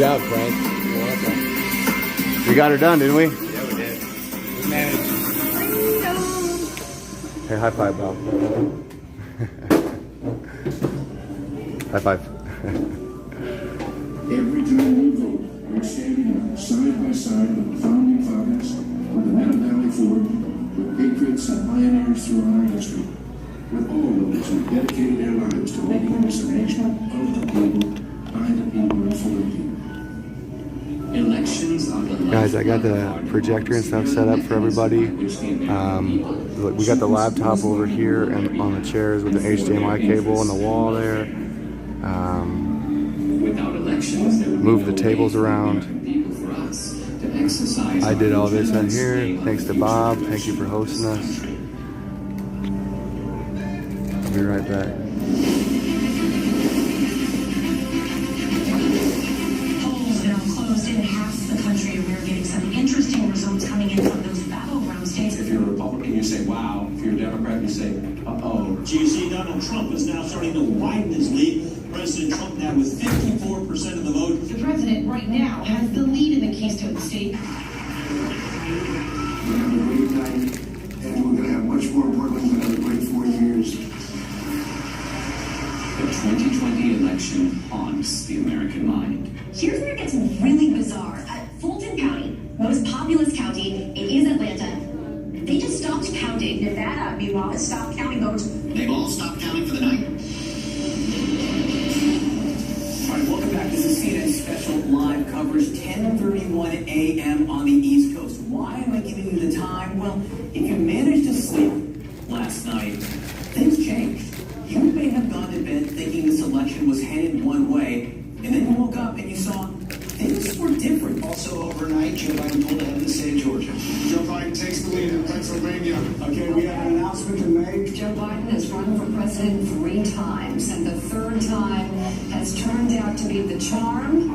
job, Frank. You're welcome. We got her done, didn't we? Yeah, we did. We managed. Hey, high five, Bob. High five. Every time we vote, we're standing side by side with the founding fathers, with the men of Valley Forge, with patriots and pioneers throughout our history, with all those who dedicated their lives to making this a nation of the people, by the people, and for the people. Elections are the Guys, I got the projector and stuff set up for everybody. We got the laptop over here and on the chairs with the HDMI cable on the wall there. Without elections, there would Move the tables around. I I did all this out here. Thanks to Bob. Thank you for hosting us. I'll be right back. Polls now closed in half the country. We're getting some interesting results coming in from those battleground states. If you're a Republican, you say, wow. If you're a Democrat, you say, uh-oh. You see, Donald Trump is now starting to widen his lead. President Trump now with 54% of the vote. The president right now has the lead in the Keystone State. We're going to have a great night, and we're going to have much more importantly than another great 4 years. The 2020 election haunts the American mind. Here's where it gets really bizarre. Fulton County, most populous county, it is Atlanta. They just stopped counting. Nevada, meanwhile, has stopped counting votes. They've all stopped counting for the night. All right, welcome back. This is CNN special live coverage, 10:31 a.m. on the East Coast. Why am I giving you the time? Well, if you managed to sleep last night, things changed. You may have gone to bed thinking this election was headed one way, and then you woke up and you saw things were different. Also overnight, Joe Biden pulled ahead in the state of Georgia. Joe Biden takes the lead in Pennsylvania. Okay, we have an announcement to make. Joe Biden has run for president 3 times, and the 3rd time has turned out to be the charm.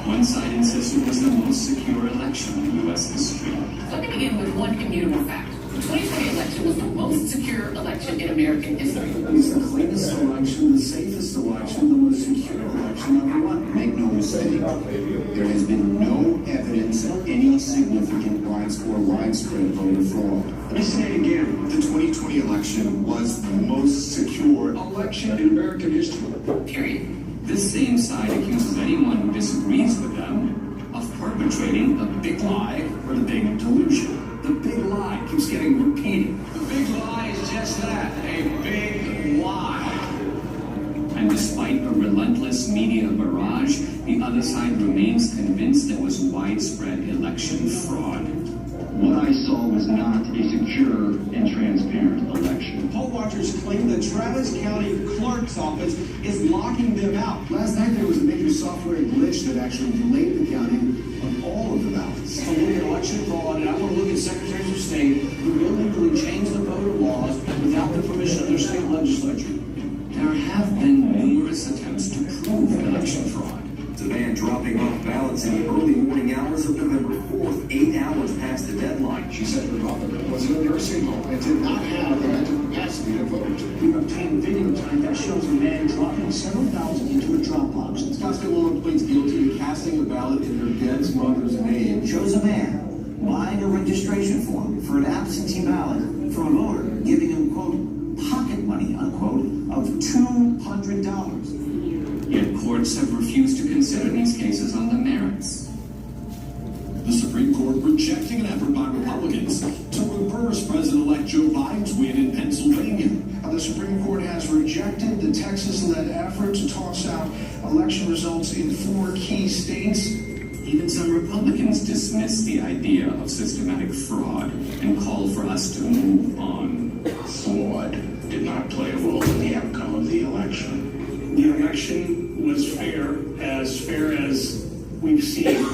One side insists it was the most secure election in U.S. history. Let me begin with one immutable fact. The 2020 election was the most secure election in American history. It's the cleanest election, the safest election, the most secure election ever won. Make no mistake, there has been no evidence of any significant widespread voter fraud. Let me say it again. The 2020 election was the most secure election in American history. Period. This same side accuses anyone who disagrees with them of perpetrating a big lie or the big delusion. The big lie keeps getting repeated. The big lie is just that, a big lie. And despite a relentless media barrage, the other side remains convinced there was widespread election fraud. What I saw was not a secure and transparent election. Poll watchers claim the Travis County Clerk's Office is locking them out. Last night there was a major software glitch that actually delayed the counting of all of the ballots. To look at election fraud, and I want to look at secretaries of state who illegally changed the voter laws without the permission of their state legislature. There have been numerous attempts to prove election fraud. The man dropping off ballots in the early morning hours of November 4th, 8 hours past the deadline. She said the Republican was in a nursing home and did not have the mental capacity to vote. We've obtained video tonight that shows a man dropping several thousand into a drop box. Scott Malone pleads guilty to casting a ballot in her dead mother's name. Shows a man buying a registration form for an absentee ballot from a voter, giving him, quote, pocket money, unquote, of $200. Yet courts have refused to consider these cases on the merits. The Supreme Court rejecting an effort by Republicans to reverse President-elect Joe Biden's win in Pennsylvania. The Supreme Court has rejected the Texas-led effort to toss out election results in 4 key states. Even some Republicans dismiss the idea of systematic fraud and call for us to move on. Fraud did not play a role in the outcome of the election. The election was fair as we've seen.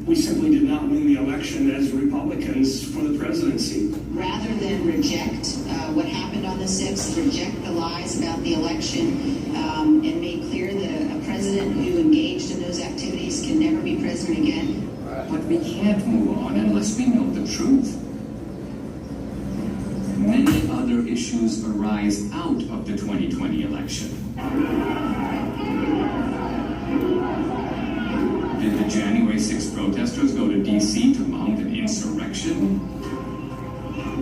We simply did not win the election as Republicans for the presidency. Rather than reject what happened on the 6th, reject the lies about the election, and make clear that a president who engaged in those activities can never be president again. But we can't move on unless we know the truth. Many other issues arise out of the 2020 election. Did the January 6th protesters go to D.C. to mount an insurrection?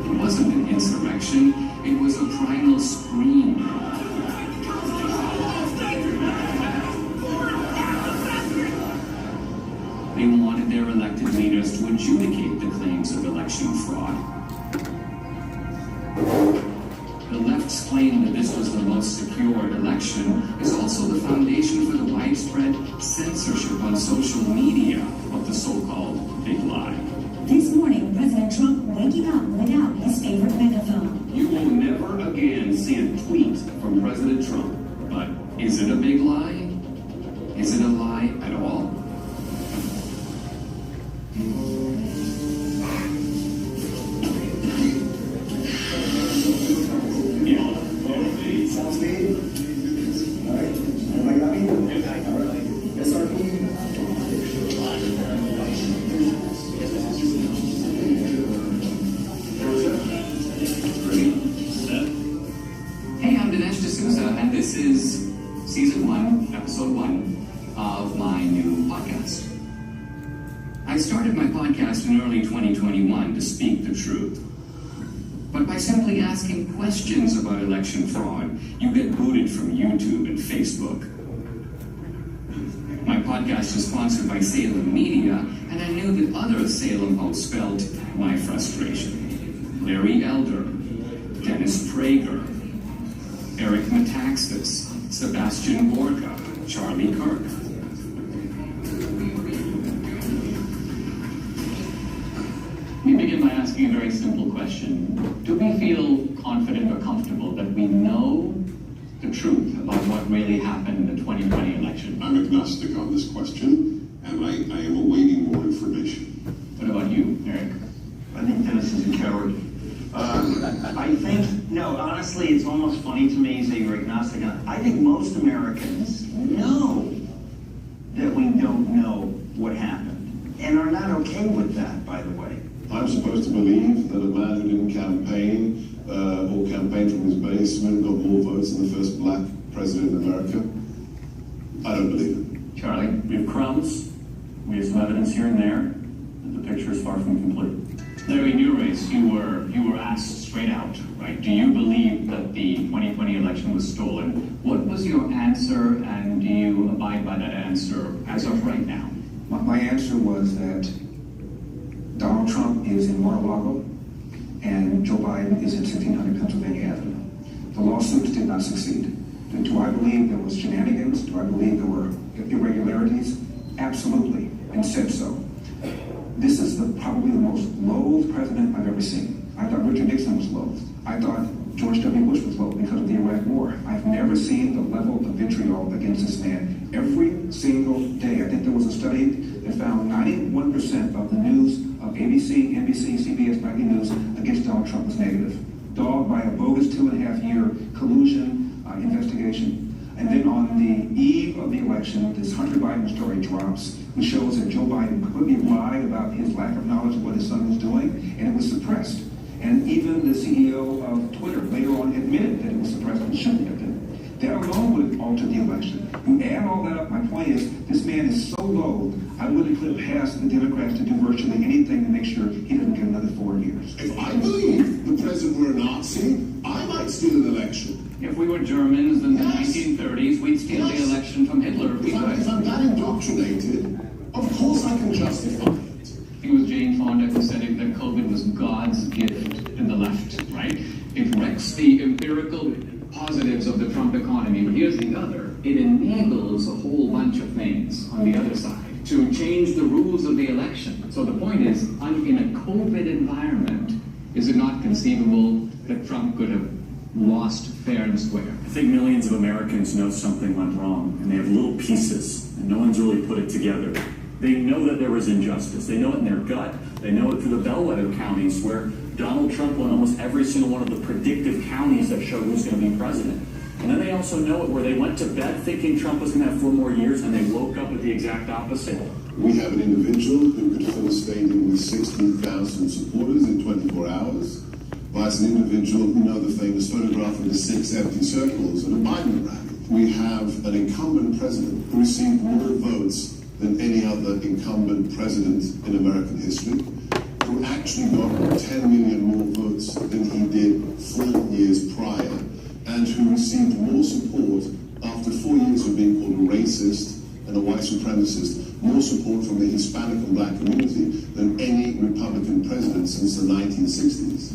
It wasn't an insurrection, it was a primal scream. They wanted their elected leaders to adjudicate the claims of election fraud. The left's claim that this was the most secure election is also the foundation for the widespread censorship on social media of the so-called big lie. This morning, President Trump waking up without his favorite megaphone. You will never again see a tweet from President Trump. But is it a big lie? Is it a lie at all? Sounds good. All right. Everybody got me? All right. SRP. Hey, I'm Dinesh D'Souza, and this is Season 1, Episode 1 of my new podcast. I started my podcast in early 2021 to speak the truth. But by simply asking questions about election fraud, you get booted from YouTube and Facebook. My podcast is sponsored by Salem Media, and I knew that other Salem hosts felt my frustration. Larry Elder, Dennis Prager, Eric Metaxas, Sebastian Gorka, Charlie Kirk. Let me begin by asking a very simple question. Do we feel confident or comfortable that we know the truth about what really happened in the 2020 election? I'm agnostic on this question, and I am awaiting more information. What about you, Eric? I think Dennis is a coward. I think, no, honestly, it's almost funny to me that you're agnostic. I think most Americans know that we don't know what happened, and are not okay with that, by the way. I'm supposed to believe that a man who didn't campaign or campaign from his basement got more votes than the first black president in America? I don't believe it. Charlie? We have crumbs, we have some evidence here and there, and the picture is far from complete. Larry, in your race, you were asked straight out, right? Do you believe that the 2020 election was stolen? What was your answer, and do you abide by that answer as of right now? My answer was that Donald Trump is in Mar-a-Lago and Joe Biden is in 1600 Pennsylvania Avenue. The lawsuits did not succeed. Do I believe there was shenanigans? Do I believe there were irregularities? Absolutely, and said so. This is probably the most loathed president I've ever seen. I thought Richard Nixon was loathed. I thought George W. Bush was loathed because of the Iraq War. I've never seen the level of vitriol against this man every single day. I think there was a study that found 91% of the news of ABC, NBC, CBS, nightly news against Donald Trump was negative. Dogged by a bogus 2.5-year collusion investigation. And then on the eve of the election, this Hunter Biden story drops, which shows that Joe Biden completely lied about his lack of knowledge of what his son was doing, and it was suppressed. And even the CEO of Twitter later on admitted that it was suppressed and shouldn't have been. That alone would alter the election. You add all that up, my point is, this man is so loathed, I wouldn't put it past the Democrats to do virtually anything to make sure he doesn't get another 4 years. If I believe the president were a Nazi, I might steal an election. If we were Germans in the 1930s, we'd steal the election from Hitler. If I'm that indoctrinated, of course I can justify it. I think it was Jane Fonda who said that COVID was God's gift in the left, right? It wrecks the empirical positives of the Trump economy, but here's the other. It enables a whole bunch of things on the other side to change the rules of the election. So the point is, in a COVID environment, is it not conceivable that Trump could have lost fair and square? I think millions of Americans know something went wrong, and they have little pieces, and no one's really put it together. They know that there was injustice. They know it in their gut. They know it through the bellwether counties where Donald Trump won almost every single one of the predictive counties that showed who's going to be president. And then they also know it where they went to bed thinking Trump was going to have 4 more years, and they woke up with the exact opposite. We have an individual who could fill a stadium with 16,000 supporters in 24 hours. Vice an individual who know the famous photograph of the 6 empty circles at a Biden rally. we have an incumbent president who received more votes than any other incumbent president in American history, who actually got 10 million more votes than he did 4 years prior, and who received more support after 4 years of being called a racist and a white supremacist, more support from the Hispanic and black community than any Republican president since the 1960s.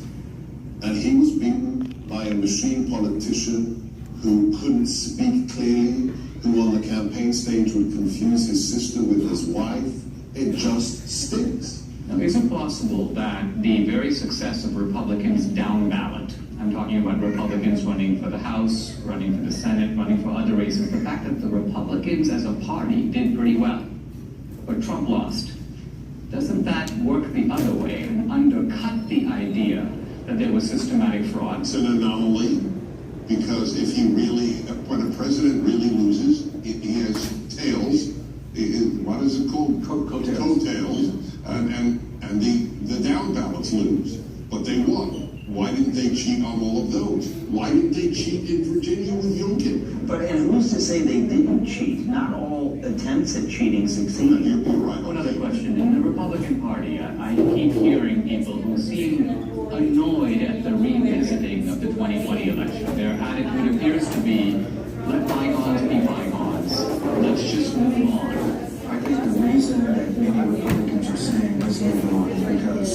And he was beaten by a machine politician who couldn't speak clearly, who on the campaign stage would confuse his sister with his wife. It just stinks. Now, is it possible that the very success of Republicans down ballot, I'm talking about Republicans running for the House, running for the Senate, running for other races, the fact that the Republicans as a party did pretty well, but Trump lost, doesn't that work the other way and undercut the idea that there was systematic fraud? It's an anomaly, because if he really, when a president really loses, he has tails. What is it called? Coattails. And the down ballots lose, but they won. Why didn't they cheat on all of those? Why didn't they cheat in Virginia with Youngkin? But and who's to say they didn't cheat? Not all attempts at cheating succeeded. You're right. Another question. In the Republican Party, I keep hearing people who seem annoyed at the revisiting of the 2020 election. Their attitude appears to be, let bygones be bygones. Let's just move on. I think the reason that many Republicans are saying let's move on is because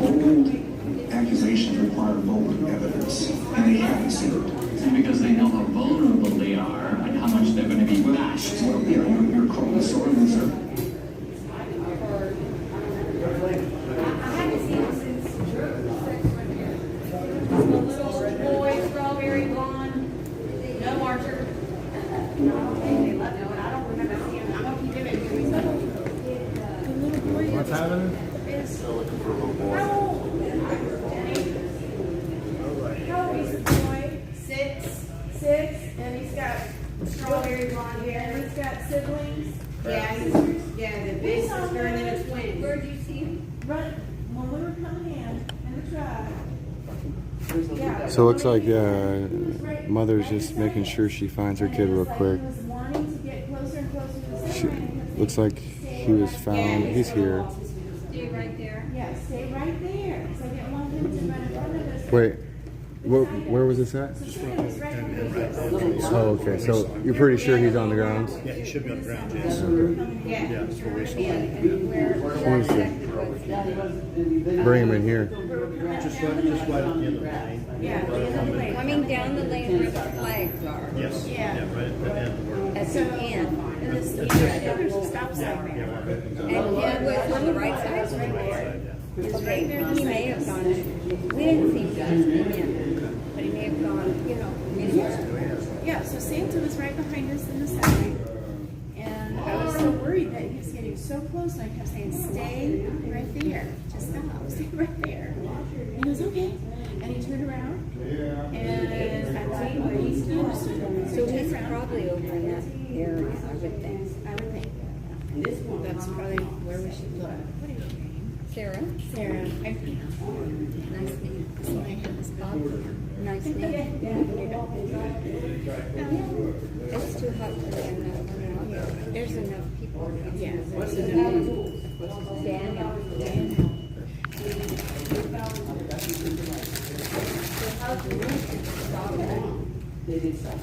old accusations require bold evidence, and they haven't seen it. And because they know how vulnerable they are and how much they're going to be bashed. Well, yeah, you're called a sore loser. Strawberry blonde, no Archer. They love no, and I don't remember seeing him. I'm gonna keep giving him. The little boy. What's happening? Still looking for a little boy. How old is the boy? Six, and he's got strawberry blonde hair, and he's got siblings. Yeah, the big sister and then a twin. Where'd you see him? Right, when we were coming in the truck. Yeah. So it looks like mother's just making sure she finds her kid real quick. Looks like he was found. He's here. Stay right there. Yeah, stay right there. So I didn't want him to run in front of us. Wait, where was this at? Oh, okay. So you're pretty sure he's on the ground? Yeah, he should be on the ground, Okay. Yeah, that's what we saw. Let me see. Bring him in here. Just right at the end of the lane. Yeah, Coming down the lane where the flags are. Yes. Yeah. Right at the end. At the end. And there's a stop sign there. And it was on the right side. It's right there. He may have gone, we didn't see him, but he may have gone, in here. Yeah, so Santa was right behind us in the side. And I was so worried that he was getting so close, and I kept saying, stay right there. Just stop, stay right there. And he was okay. And he turned around. And I think where he's doing, So he's probably over in that area, I would think. That's probably where we should look. What is your name? Sarah? Sarah. Nice name. My name is Bob. Nice name. It's too hot for them now. There's enough people. Yeah. Daniel.